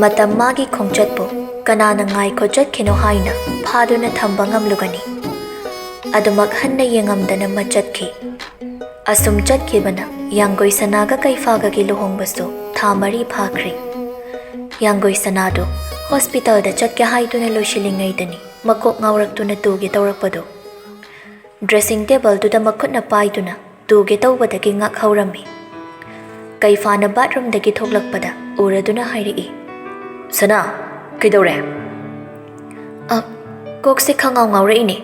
Matam magi khongchatpo kanana ngai khochat khino haina phaduna thamba ngamlugani. Adumak hanna yengamdana machatki. Asum chatkibana Yangoi Sanaga Kaifaga ki luhongbasu thamari phakri. Yangoi Sanado hospital da chatka haiduna loishilingai dani makok ngawraktuna tugi tawrakpado. Dressing table to the makutna paiduna tugi tawbadagi ngak haurami. Kaifana bathroom dagi thoklakpada uraduna hairi. Sana, kidore? Kokse khangaw ngawraini.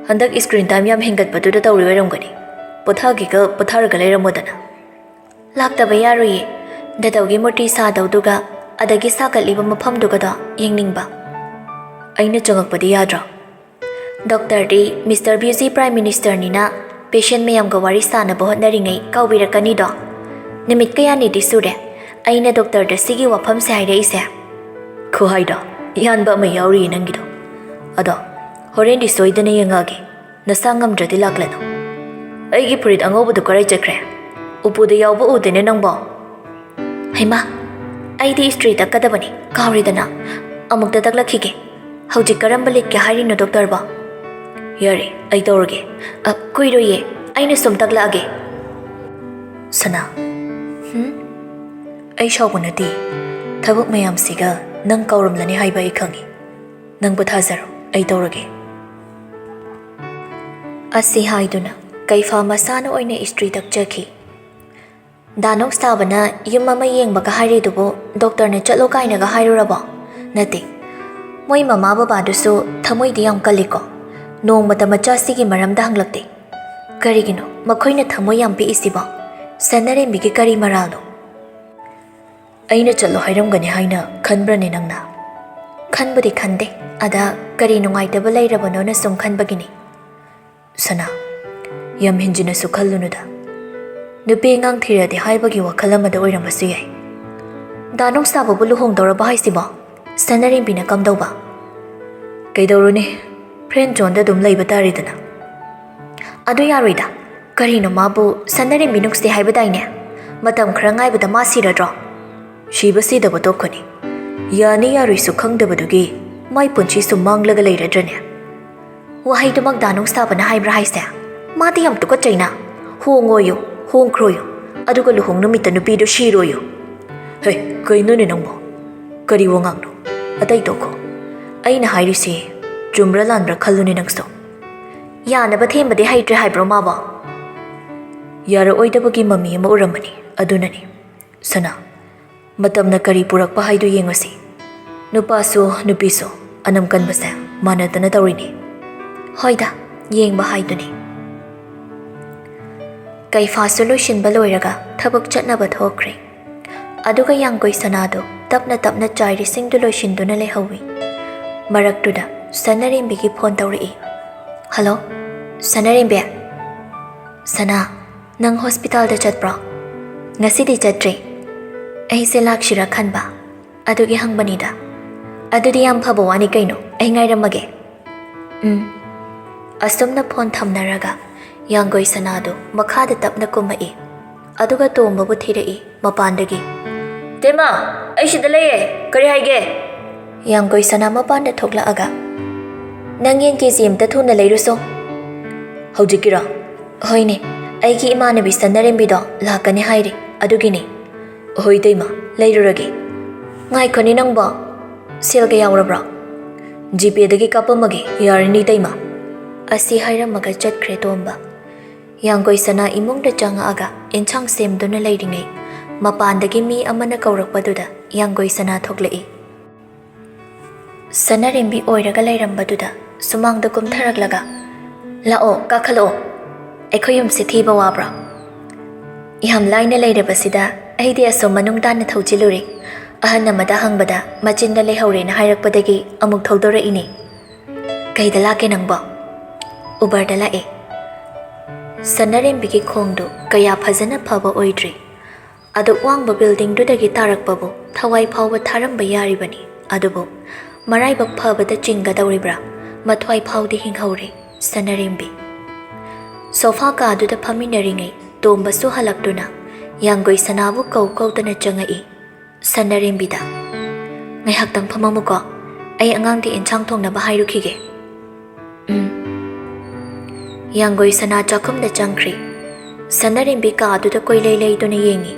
Handak screen time yam hengatpadu da tawriwaramgani. Pothagi ka potharaga leiramodana. Laktaba yaroye dadawgi murti sadawduga adagi sakaliba mafamduga da yengningba. Aina changakpadi yadra. Doctor di Mr. Busy Prime Minister nina patient mayamga wari sanaba hotnaringai kawbirakani do. Nimit kayani di sure. Aina doctor da sigi wafam se haire ise. Khuhaida yanba ma yauri nangido. Ado horen di soidana yangagi nasangam dradi laklano. Aigi purit angobudu karai chakre. Upuda yawba udene nangbo. Haima, aidi street akadabani kawridana. Amukta taklakhige. Haujik karamba litke harino doctor ba. Yare, ai tawrage. Kuiroye, aina sum taklage. Sana. Ai shawbunati. Thabuk mayam siga nang kawramlani haiba ikhangi. Nang buthazaro, ai tawrage. Asi haiduna. Kaifa masano oina istri takjaki. Danok stabana yum mama yengbaga haridubo doctor na chalo kaina ga hairuraba. Nati. Moi mama baba dusu thamoi di yam kaliko. Nong mata macha sigi maramda hanglakte. Karigino makhoina thamoi yam pi isiba. Sanare migi kari maralo. Aina chalo hairamgani haina khanbrane nangna. Khanbudi khande ada kari nungai daba lairabano na sum khanbagini. Sana. Yam hinjina sukhalunuda. Nupi ngang thira di haibagi wakalamada oiramasu yai. Danong sababu luhong dawraba haisiba. Sanarin bina kamdawba. Kaidawruni, friend John da dum laiba taridana. Adu yaroida. Karino mabu sanarin binuksti haibadaine. Matam kharangai bada masiradro. Shiba sidaba tokani. Yani yaroi sukhangdabadugi mai punchi sumanglaga lairadrane. Wahaidumak danong sabana haibra haise. Mati yam tuka chaina. Hongoyo, hongkroyo. Aduga luhong numita nupido shiroyo. Hey, kaino ni nangbo. Kari wangangno. Atay toko. Ay na hairisi. Jumra landra kaluni nangso. Yana ba themba de haidre haibro maba. Yara oidabagi mami ama uramani. Adunani. Sana. Matam na kari purak pa haido yengasi. Nupaso, nupiso. Anam kan basa. Manatana tawrini. Hoida. Yeng ba haidoni. Kaifa solution baloiraga thabuk chatnaba thokre. Aduga Yangoi Sanado tapna chairi singdu loishinduna lehawi. Maraktuda Sanarimbi phone tawri. Hello? Sanarimbi? Sana, nang hospital da chatbra. Ngasidi chatre. Ai se lakshira khanba. Adugi hangbanida. Adudi yam phabawani kaino. Ai ngairamage. Asumna phone thamnaraga. Yangoi Sanado makhada tapna kumai. Aduga tombabu thirai mapandagi. Tema, ai shida leye. Kari haige? Yangoi Sana mapanda thokla aga. Nangyen ki zim ta thuna leiruso. Haujikira. Hoine, ai ki imanabi Sanarimbi do lakani hairi. Adugini. Hoi tema, leiruragi. Ngai khoni nangba. Silga yawrabra. GP dagi kapamagi yarini tema. Asi hairamaga chatkre tomba. Yangoi Sana imung da changa aga enchang sem duna leiringai. Mapandagi mi amana kaurakpaduda Yangoi Sana thoklai. Sanarimbi oiraga leirambaduda sumangda kumtharaklaga. Lao kakhalo. Ekhoyum sithiba wabra. Iham laina leirabasida aidi aso manungdana thauchiluri. Ahanna mada hangbada machinda lehaure na hairakpadagi amuk thodora ini. Kaida lake nangba. Ubarda lae. Sanarimbi ki khongdu kaya phajana phaba oidri. Adu wangba building dudagi tarakpabu thawai phawba tharamba yaribani. Adubu maraibak phabada chinga dawribra. Mathwai phawdi hinghaure Sanarimbi. Sofa ka aduda phaminaringai tombasu halaktuna Yangoi Sanabu kaudana changai. Sanarimbi da Ngaihaktang phamamuko. Ay angangdi enchang thongnaba hairukige. Yanggoi sana chakhumda changkhri. Sanarimbi ka aduda koilei leiduna yengi.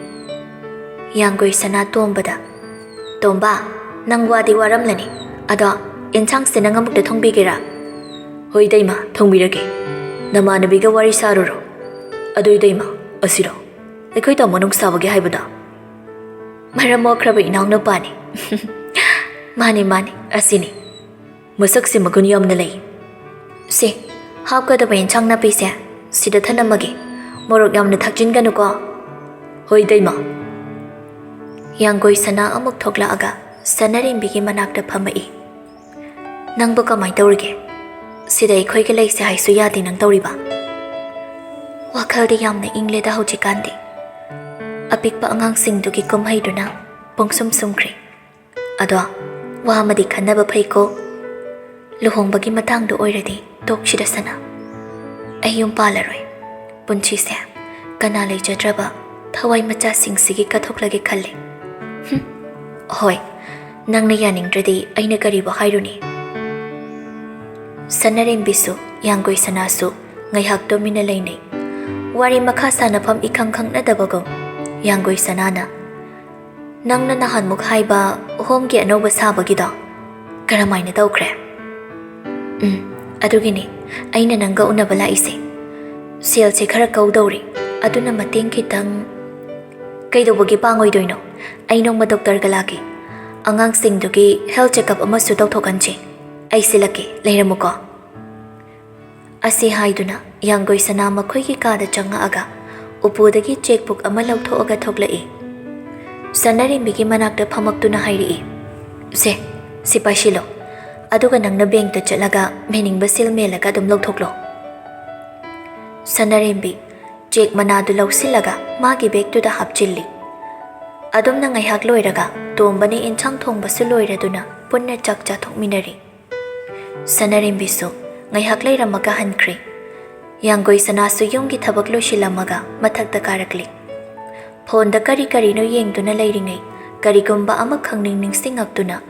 Yanggoi sana tombada. Tomba, nang wadi waramlani. Ado, enchang sinangamukda thongbigera. Hoi daima, thongbirage. Namanabiga wari saruro. Adoi daima, asiro. Ekoi to manung sabage haibada. Maramo kraba inang na pani. Mani, asini. Masak si magun yam na lay. Si, hapka da bayan chang na pisya. Sida thanamage. Morok yam na thakjin ganu ko. Hoi daima. Yanggoi sana amuk thokla aga. Sanarimbi manakda phamai. Nangbo kamay tawrige. Sida ikhoy ka lay si haisu yadi nang tawriba. Wakal di yam na ingle da hojikandi. Apik pa angang singdugi kumhay do na. Pongsum sumkri. Ado, wahamadi kanaba pay ko. Luhong bagi matang do oiradi. Tokshida sana. Ayung palaroy. Punchi siya. Kanalay jadraba. Thaway macha singsigi kathoklagi khali. Hoy, nang nayaning dradi ay nagariba hayruni. Sanarimbisu, yanggoi sanasu, ngayhak dominalay nay. Wari makasana pam ikangkang nadabagong. Yanggoi sanana. Nang nanahan mukhay ba homgi ano ba sabagida? Karamay na daw kre. Adugini, ay nanangga unabala isi. Siyal si kara kaudawri, adu na mating kitang. Kay daw bagi pangoy doy no, ay nung madoktor galaki. Angang singdugi health check-up amasu daw thokanchi. Ay silaki, layra mo ko. Asi hay na, yanggoi sana makoy kikada changa aga. Upudagi checkbook ama lawthoaga thoklai. Sanarimbi manakda phamaktu na hayri. Se, si pasilo. Aduga nang na bank ta chalaga mening basil melaga dum lawthoklo. Sanarimbi, check manadu lawsilaga magi bag tu da hapchilli. Adum na ngaihak loiraga, tomba ni inchang thongba su loiraduna punna chakcha thokminari. Sanarimbi so, ngaihak lairamaga hankri. Yanggoi sana su yunggi thabak losilamaga mathakta karakli. Phone da kari no yengduna lairingai, karigumba ama khangning ningsingakduna.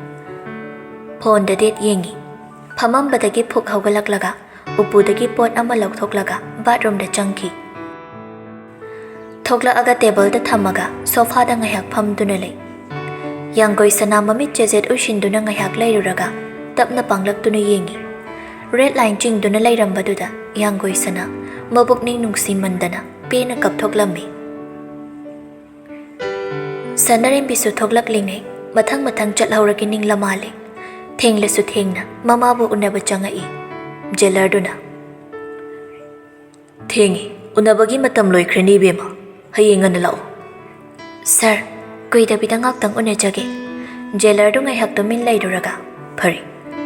Phone da det yengi. Phamambadagi phuk hawgalaklaga, upudagi pot ama lawthoklaga bathroom da changki. Thokla aga table da thamaga sofa da ngaihak phamduna lay. Yanggoi sana mamit chejet ushinduna ngaihak lairuraga tapna panglaktuna yengi. Red line chingduna lairambaduda yanggoi sana mabukning nungsin mandana pena kapthoklammi. Sanarimbisu thoklaklingai mathang chathauragi ning lamali. Thenglesu thengna mamabu unaba changai. Jelarduna. Thengi unabagi matam loikrani bema. Hayingan na lao. Sir, kuida bidang aktang unajage. Jelardu ngay hakto min laiduraga. Pari,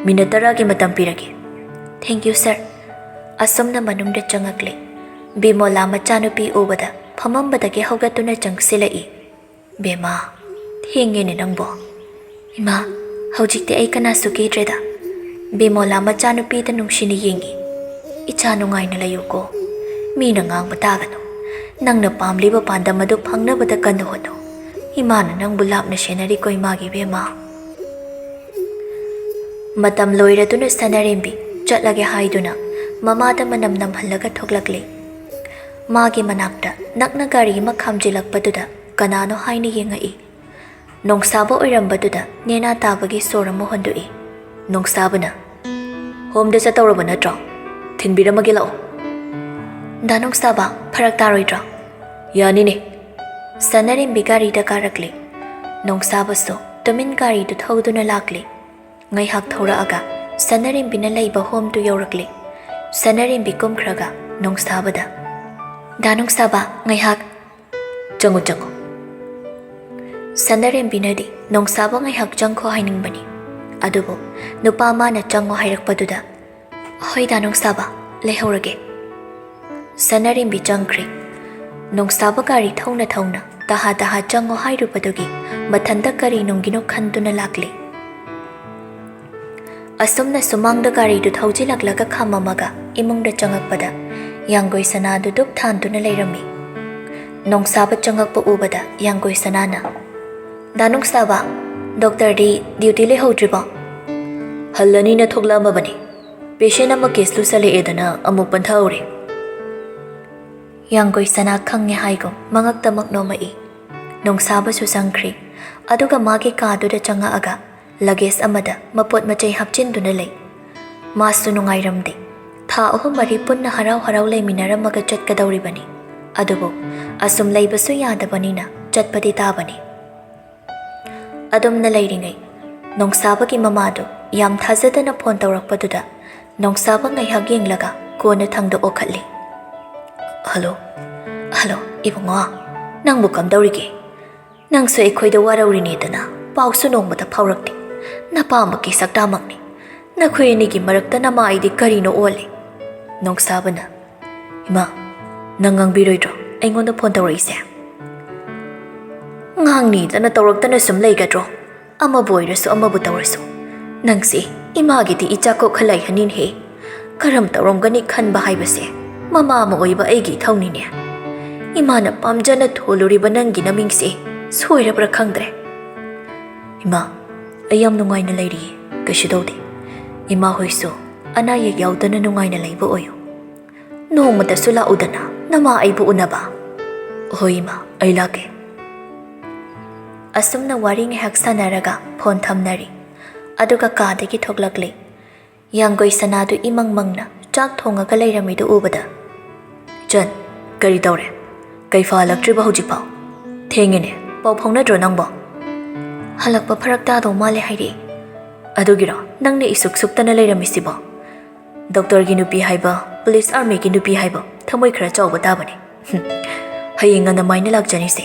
minataragi matampiragi. Thank you, sir. Asam na manungda changakli. Bimo lama chanupi ubada. Phamambadagi haugatuna chang silai. Bema, thingi ni nangbo. Ima, haujikti ay kanasuki dreda. Bimo lama chanupi da nungshini yengi. Ichanu ngay nalayo ko. Mina ngang matagano. Nang napamliba panda madu phangna bada kanohono. Imana nang bulap na shenari ko imagi bema. Matam loira duna sanarimbi. Chatlage haiduna. Mamada manam namhalaga thoklakli. Magi manakta. Nakna gari makhamjilak paduda. Kanano haini yengai. Nong sabo oirambatuda. Nena tabagi sora mohondui. Nong sabana. Home desa tawrabana tra. Thinbira magilao. Danong saba parak taroidra. Yani ne. Sanarimbi gari da karakli. Nong saba so tumin gari du thauduna lakli. Ngaihak thora aga. Sanarimbi na laiba home tu yaurakli. Sanarimbi kumkraga nong saba da. Danong saba ngaihak. Jango. Sanarimbi na di nong saba ngaihak jangko haining bani. Adubo nupama na jango hairakpaduda. Hoy danong saba lehaurage. Sanarimbi jangkri. Nong saba gari thawna taha jango hairupadugi mathanda gari nongino khanduna lakli. Asumna sumangda gari du thawjilaklaga khamamaga imungda changakpada yanggoi sana du duk thanduna leirami. Nong saba changakpa ubada yanggoi sanana. Danong saba Doctor di duty le hodriba. Hallani na thokla mabani. Patient ama case lu sale edana amuk panthauri. Yanggoi sana khangye haigom mangak tamak no mai. Nong saba su sangkri. Aduga magi kaadu da changa aga. Luggage amada mapot machay hapchin duna lay. Masu nungai ramde. Tha ahum mari punna harau lay minaramaga chat kadauri bani. Adubo asum lay basu yada bani na chat pati ta bani. Adum na lay ringay. Nong saba ki mamado yam thazada na phone tawrak paduda. Nong saba ngay hagyeng laga ko na thangdo okhatli. Hello, ibunga. Nang bukam daurige. Nang sa ikoy da warauri ni dana. Pau sunong mata paurakti. Napama ki sakdamak ni. Nakuya ni ki marakta na maidi karino ole. Nong saba na. Ima, nangang biroy dro. Ay ngon na phone tawrak isa. Ngang ni dana tawrak na sumlay ka dro. Ama boy raso ama butaw raso. Nang si, ima giti ichako khalay hanin he. Karam tawrong gani khan bahay base. Mama mo oy ba ay gitaw ni niya. Ima na pamja na thuluri ba nang ginaming si. Suwira pra khangdre. Ima, ayam nungay na layri. Kasi daw di. Ima hoy so, anayag yawda na nungay na laybo oyo. Noong matasula uda na maay buo na ba? Hoy ima, ay lagi. Asum na wari ngayag sanaraga, phone thamnari. Aduga kadagi thoglagli. Yanggoy sanado imang na, chak thongaga layramido ubada. Jan, kari daure. Kay falagtri ba hujik pao? Thengine, pao phongnadro nang ba? Halakpa pharakta daw male hairi. Adugiro, nang ni isuk-sukta na layramisi ba? Doktor ginupi haiba, police army ginupi haiba, thamoy khara chawba tabani. Haying nga namay na lagjani se.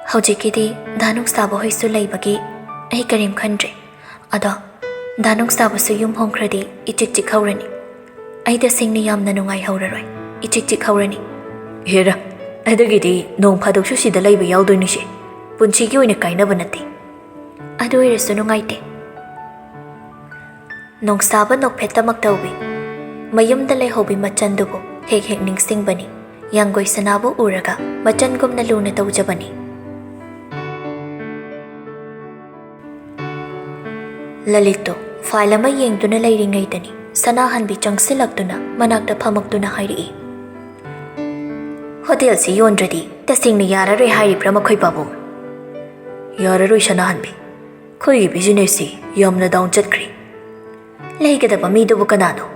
Haujikidi, danong sabo hoy sulay bagi, ay karim khandre. Ada, danong sabo su yum hong kradi, ichik-chik hawrani. Ay dasing ni yam na nungay hawraroy, ichik-chik hawrani. Hera, adagidi, nong padok susi dalay ba yaw doon ni siya. Punchigi oy na kaina ba nati? Ado ay raso nungay te. Nong saba nok peta magtawbi. Mayum dalay hobi machan dubo, hek-hek ning sing bani. Yanggoy sanabo uraga, machan gom na luna tawja bani. Lalito, file ama yeng do na layring ngay tani. Sanahan bichang silak do na, managda pamak do na hayri. Hotel si yon radi, tasing ni yara roy hayri pra makoy babong. Yara roy sanahan bi. Koy business si, yam na down chat kri. Lay kada pa mido bu kanano.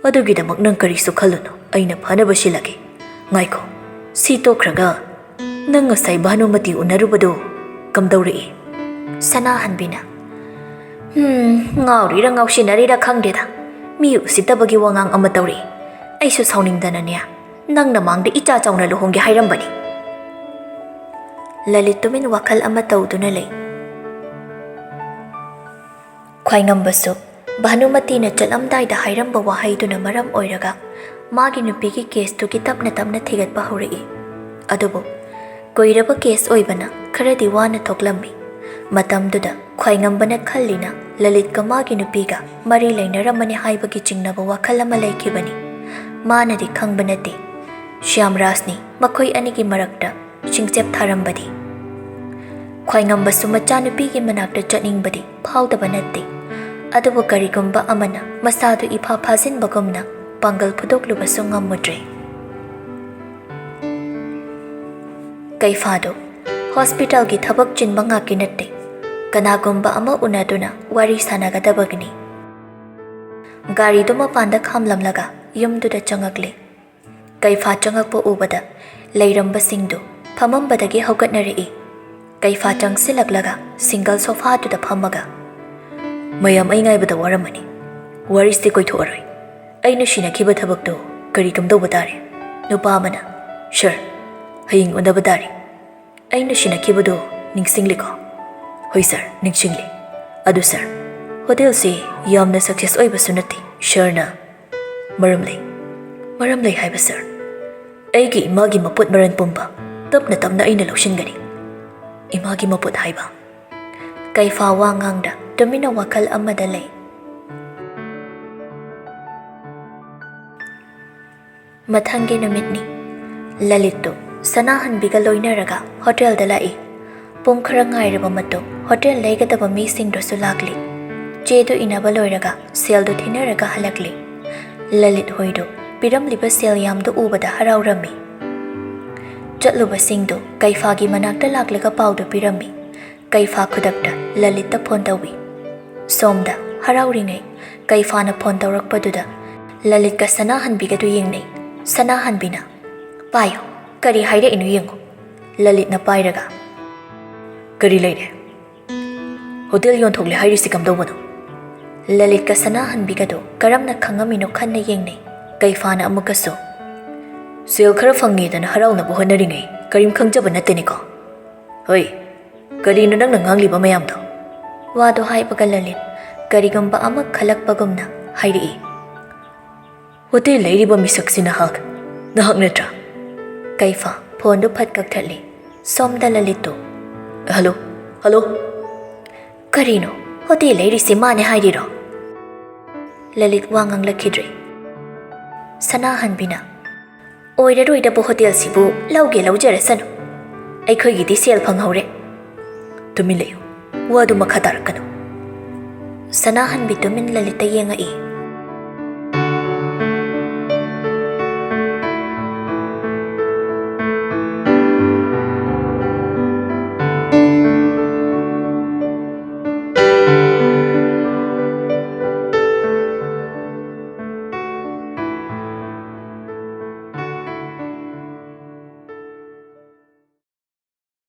Adugida magnang kari sukhaluno, ay napana ba silagi. Ngay ko, sito kraga. Nang ngasay bano mati unarubado, kamdaw ri. Sanahan bi na. Ngauri ra ngaw sinari ra khangdeda. Miu sitabagi wangang amatawri. Ay susawning dana niya. Nang namang di icha chaw na luhong gihayram bani. Lalit tumin wakal amataw do na lay. Kway ngambaso, Bhanumati na chalamday da hayram ba wahay do na maram oiraga. Magi nupigi case to kitap na thigat pa huri. Adobo, koiraba case oibana, karadi wana toklambi. Matam duda, kway ngambana kallina, lalit ka magi nupiga, marilay na ramani haibagi chingnaba wakala malay kibani. Mana di kang banati. Siyam rasni, makoy anigi marakda, singsep tharambadi. Kway ngambaso machanupigi manakda chatning badi, pawda banati. Adobo karigumba amana, masado ipapazin bagumna, panggal pudok lubaso ngamudre. Kay fado, hospital gi thabak chinba nga kinate. Kanagumba ama unaduna, wari sanagadabagni. Gari do mapanda khamlamlaga, yumduda changagli. Kay fa changag po ubada, layramba singdo, pamambadagi haugat na rii. Kay fa chang silaglaga, single sofa do da pamaga. Mayam ay ngay bada waramani. Waris di ko'y tuaroy. Ay na sinakiba tabag do, karikam daw batari. No pamana. Sure. Haying unda batari. Ay na sinakiba do, ning singli ko. Hoy sir, ning singli. Ado sir. Hotel si, yam na success oy basunati. Sure na. Maramlay. Maramlay hay ba sir? Ay gi imagi maput maran pumba. Tap na tam na ay nalaushin gani. Imagi maput hay ba? Kay fawangangda, domina wakal amadalay. Mathangi namit ni. Lalito, sanahan bigaloy na raga, hotel dalai. ꯄꯨꯡ ꯈꯔ ꯉꯥꯏꯔꯕ ꯃꯇꯨꯡ hotel ꯂꯩꯒꯗꯕ ꯃꯤꯁꯤꯡꯗꯨꯁꯨ ꯂꯥꯛꯂꯤ꯫ ꯆꯦꯗꯨ ꯏꯅꯕ ꯂꯣꯏꯔꯒ ꯁꯦꯜꯗꯨ ꯊꯤꯅꯔꯒ ꯍꯜꯂꯛꯂꯤ꯫ ꯂꯂꯤꯠ ꯍꯣꯏꯗꯨ ꯄꯤꯔꯝꯂꯤꯕ ꯁꯦꯜ ꯌꯥꯝꯗꯨ ꯎꯕꯗ ꯍꯔꯥꯎꯔꯝꯃꯤ꯫ ꯆꯠꯂꯨꯕꯁꯤꯡꯗꯨ ꯀꯩꯐꯥꯒꯤ ꯃꯅꯥꯛꯇ ꯂꯥꯛꯂꯒ ꯄꯥꯎꯗꯨ ꯄꯤꯔꯝꯃꯤ꯫ ꯀꯩꯐꯥ ꯈꯨꯗꯛꯇ ꯂꯂꯤꯠꯇ ꯐꯣꯟ ꯇꯧꯏ꯫ ꯁꯣꯝꯗ ꯍꯔꯥꯎꯔꯤꯉꯩ ꯀꯩꯐꯥꯅ ꯐꯣꯟ ꯇꯧꯔꯛꯄꯗꯨꯗ ꯂꯂꯤꯠꯀ ꯁꯅꯥꯍꯟꯕꯤꯒꯗꯨ ꯌꯦꯡꯅꯩ꯫ ꯁꯅꯥꯍꯟꯕꯤꯅ "ꯄꯥꯏꯌꯨ, ꯀꯔꯤ ꯍꯥꯏꯔꯛꯏꯅꯣ ꯌꯦꯡꯉꯨ"꯫ ꯂꯂꯤꯠꯅ ꯄꯥꯏꯔꯒ "ꯀꯔꯤ ꯂꯩꯔꯦ? ꯍꯣꯇꯦꯜ ꯌꯣꯟꯊꯣꯛꯂꯦ ꯍꯥꯏꯔꯤꯁꯤ ꯀꯝꯗꯧꯕꯅꯣ?" ꯂꯂꯤꯠꯀ ꯁꯅꯥꯍꯟꯕꯤꯒꯗꯨ ꯀꯔꯝꯅ ꯈꯪꯉꯝꯃꯤꯅꯣ ꯈꯟꯅ ꯌꯦꯡꯅꯩ꯫ ꯀꯩꯐꯥꯅ ꯑꯃꯨꯛꯀꯁꯨ "ꯁꯦꯜ ꯈꯔ ꯐꯪꯉꯦꯗꯅ ꯍꯔꯥꯎꯅꯕ ꯍꯣꯠꯅꯔꯤꯉꯩ ꯀꯔꯤꯝ ꯈꯪꯖꯕ ꯅꯠꯇꯦꯅꯦꯀꯣ? ꯍꯣꯏ, ꯀꯔꯤꯅꯣ ꯅꯪꯅ ꯉꯥꯡꯂꯤꯕ ꯃꯌꯥꯝꯗꯣ?" ꯋꯥꯗꯣ ꯍꯥꯏꯕꯒ ꯂꯂꯤꯠ ꯀꯔꯤꯒꯨꯝꯕ ꯑꯃ ꯈꯜꯂꯛꯄꯒꯨꯝꯅ ꯍꯥꯏꯔꯛꯏ꯫ "ꯍꯣꯇꯦꯜ ꯂꯩꯔꯤꯕ ꯃꯤꯁꯛꯁꯤ ꯅꯍꯥꯛ ꯅꯠꯇ꯭ꯔꯥ?" ꯀꯩꯐꯥ ꯐꯣꯟꯗꯨ ꯐꯠ ꯀꯛꯊꯠꯂꯤ꯫ ꯁꯣꯝꯗ ꯂꯂꯤꯠꯇꯨ "ꯍꯜꯂꯣ, ꯍꯜꯂꯣ." "ꯀꯔꯤꯅꯣ, ꯍꯣꯇꯦꯜ ꯂꯩꯔꯤꯁꯤ ꯃꯥꯅꯦ ꯍꯥꯏꯔꯤꯔꯣ?" ꯂꯂꯤꯠ ꯋꯥ ꯉꯥꯡꯂꯛꯈꯤꯗ꯭ꯔꯦ꯫ ꯁꯅꯥꯍꯟꯕꯤꯅ "ꯑꯣꯏꯔꯔꯣꯏꯗꯕ ꯍꯣꯇꯦꯜꯁꯤꯕꯨ ꯂꯧꯒꯦ ꯂꯧꯖꯔꯁꯅꯨ, ꯑꯩꯈꯣꯏꯒꯤꯗꯤ ꯁꯦꯜ ꯐꯪꯍꯧꯔꯦ." "ꯇꯨꯃꯤꯟ ꯂꯩꯌꯨ, ꯋꯥꯗꯨ ꯃꯈꯥ ꯇꯥꯔꯛꯀꯅꯨ." ꯁꯅꯥꯍꯟꯕꯤ ꯇꯨꯃꯤꯟ ꯂꯂꯤꯠꯇ ꯌꯦꯡꯉꯛꯏ꯫